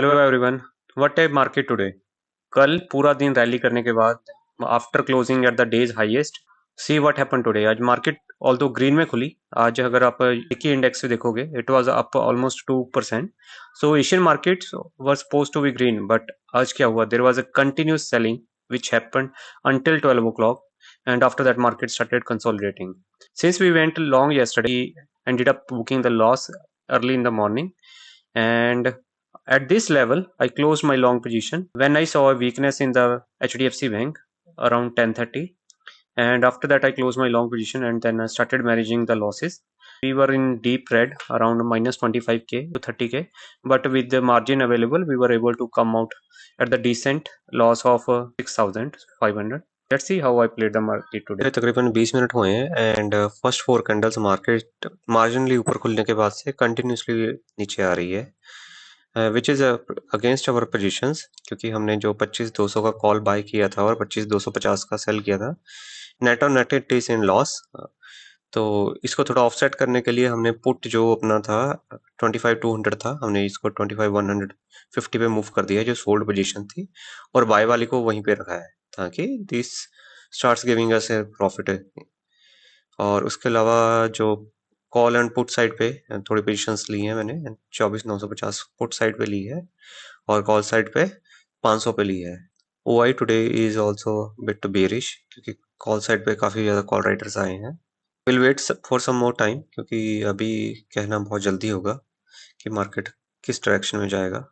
Hello everyone. What type market today? कल पूरा दिन रैली करने के बाद after closing at the days highest, see what happen today. आज मार्केट ऑल्दो ग्रीन में खुली। आज अगर आप एक ही इंडेक्स से देखोगे it was up almost 2%। So Asian markets were supposed to be green, but आज क्या हुआ? There was a continuous selling which happened until 12 o'clock, and after that market started consolidating. Since we went long yesterday, we ended up booking the loss early in the morning, and at this level I closed my long position when I saw a weakness in the HDFC Bank around 10:30, and after that I closed my long position and then I started managing the losses. We were in deep red around minus 25k to 30k, but with the margin available we were able to come out at the decent loss of 6500. Let's see how I played the market today. तकरीबन 20 minute हुए हैं and first four candles market marginally ऊपर खुलने के बाद से continuously नीचे आ रही है, which is against our positions, क्योंकि हमने जो 25,200 का कॉल बाय किया था और 25,250 का सेल किया था, नेट और net it is in loss. तो इसको थोड़ा ऑफसेट करने के लिए हमने पुट जो अपना था 25,200 था, हमने इसको 25,150 पे मूव कर दिया जो सोल्ड पोजीशन थी, और बाय वाली को वहीं पे रखा है ताकि this starts giving us A profit. और उसके अलावा जो कॉल एंड पुट साइड पे थोड़ी पोजीशंस ली हैं मैंने, 24,950 पुट साइड पे ली है और कॉल साइड पे 500 पे ली है। OI today is also bit bearish, क्योंकि कॉल साइड पे काफ़ी ज़्यादा कॉल राइटर्स आए हैं। Will wait for some more time, क्योंकि अभी कहना बहुत जल्दी होगा कि मार्केट किस डायरेक्शन में जाएगा,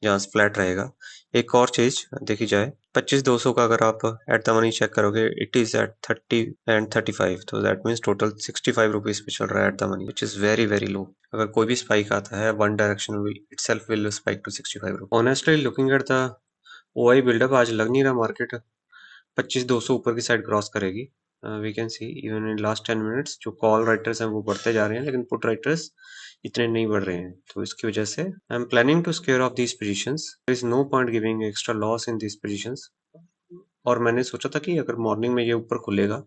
जहाँ फ्लैट रहेगा। एक और चीज देखी जाए, 25,200 का अगर आप एट द मनी चेक करोगे इट इज एट 30 एंड 35, तो दैट मीन्स टोटल 65 रुपीज पे चल रहा है at the money, which is very very low. अगर कोई भी स्पाइक आता है one direction will itself will spike to 65 rupees. Honestly looking at the OI buildup, आज लग नहीं रहा मार्केट 25,200 ऊपर की साइड क्रॉस करेगी। We can see even in last 10 minutes जो कॉल राइटर्स हैं वो बढ़ते जा रहे हैं, लेकिन पुट राइटर्स इतने नहीं बढ़ रहे हैं। तो इसकी वजह से I am planning to square off these positions. There is no point giving extra loss in these positions. और मैंने सोचा था कि अगर मॉर्निंग में ये ऊपर खुलेगा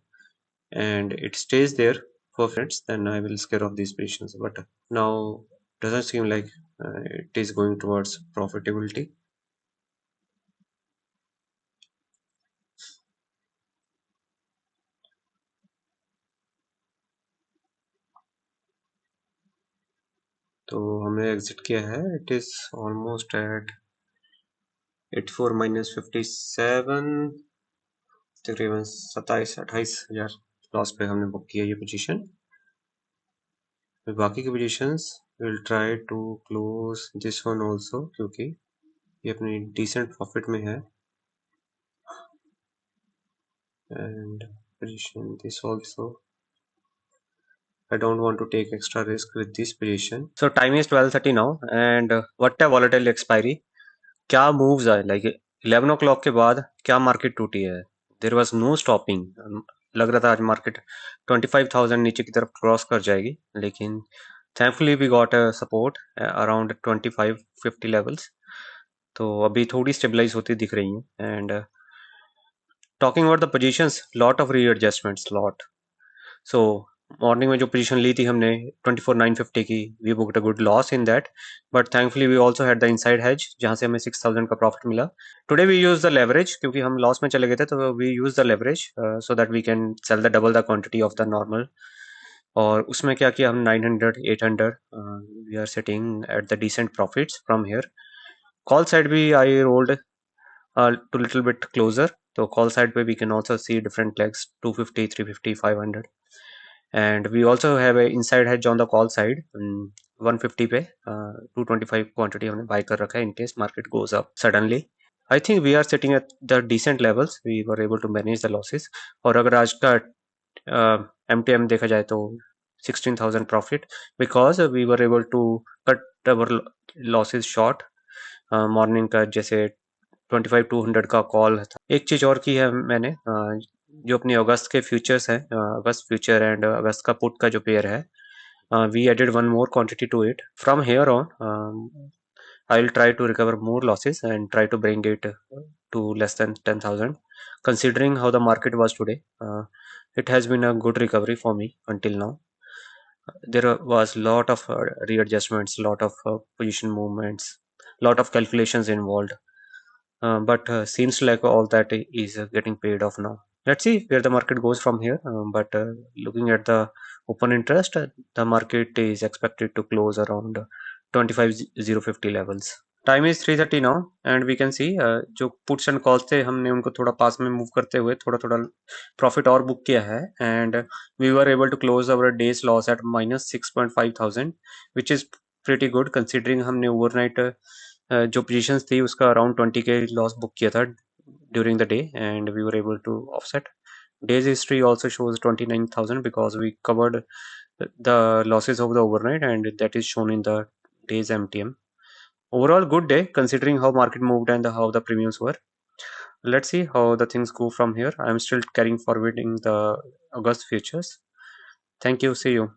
and it stays there for friends, then I will square off these positions, but now doesn't seem like it is going towards profitability. तो हमने एग्जिट किया है, it is almost at 84 minus 57, तकरीबन 27-28 हजार लॉस पे हमने बुक किया ये पोजीशन। बाकी की positions will try to close this one also, क्योंकि ये अपनी डिसेंट प्रॉफिट में है, and position this also I don't want to take extra risk with this position. So time is 12:30 now, and what a volatile expiry. क्या moves आए, like 11 o'clock के बाद क्या मार्केट टूटी है। There was no stopping. लग रहा था आज मार्केट 25,000 नीचे की तरफ क्रॉस कर जाएगी, लेकिन thankfully we got a support around 2550 levels. तो अभी थोड़ी स्टेबलाइज होती दिख रही हैं। And talking about the positions, lot of readjustments, lot. So morning में जो पोजीशन ली थी हमने 24,950 की, we booked a good loss in that, but thankfully we also had the inside hedge, जहां से हमें 6,000 का प्रॉफिट मिला। Today we use the leverage, क्योंकि हम लॉस में चले गए थे, तो we use the leverage so that we can sell the double the quantity of the normal. और उसमें क्या किया, हम 900 800 वी आर सिटिंग एट द डिसेंट प्रॉफिट्स फ्रॉम हियर। कॉल साइड भी I rolled to little bit closer, तो कॉल साइड पे we can also see different legs 250 350 500, and we also have a inside hedge on the call side 150 पे 225 क्वांटिटी हमने बाय कर रखा है in case market goes up suddenly. I think we are sitting at the decent levels, we were able to manage the losses. और अगर आज का MTM देखा जाए तो 16,000 profit, because we were able to cut our losses short. Morning का जैसे 25,200 का कॉल था। एक चीज और की है मैंने, जो अपनी अगस्त के फ्यूचर्स हैं, अगस्त फ्यूचर एंड अगस्त का पुट का जो पेयर है, we added one more quantity to इट। From here on I will try to recover more losses and try to bring it to less than 10,000. Considering how the market was today, it has been a good recovery for me until now. There was lot of readjustments, lot of position movements, lot of calculations involved. But seems like all that is getting paid off now. Let's see where the market goes from here. But looking at the open interest, the market is expected to close around 25,050 levels. Time is 3:30 now and we can see जो puts and calls थे हमने उनको थोड़ा पास में move करते हुए थोड़ा थोड़ा प्रॉफिट और बुक किया है and we were able to close our days loss at -6.5 thousand which is pretty good considering हमने ओवरनाइट जो पोजीशंस थी उसका अराउंड 20 के लॉस बुक किया था during the day and we were able to offset days history also shows 29,000 because we covered the losses of the overnight and that is shown in the days MTM. Overall, good day considering how market moved and how the premiums were. Let's see how the things go from here. I'm still carrying forwarding the August futures. Thank you. See you.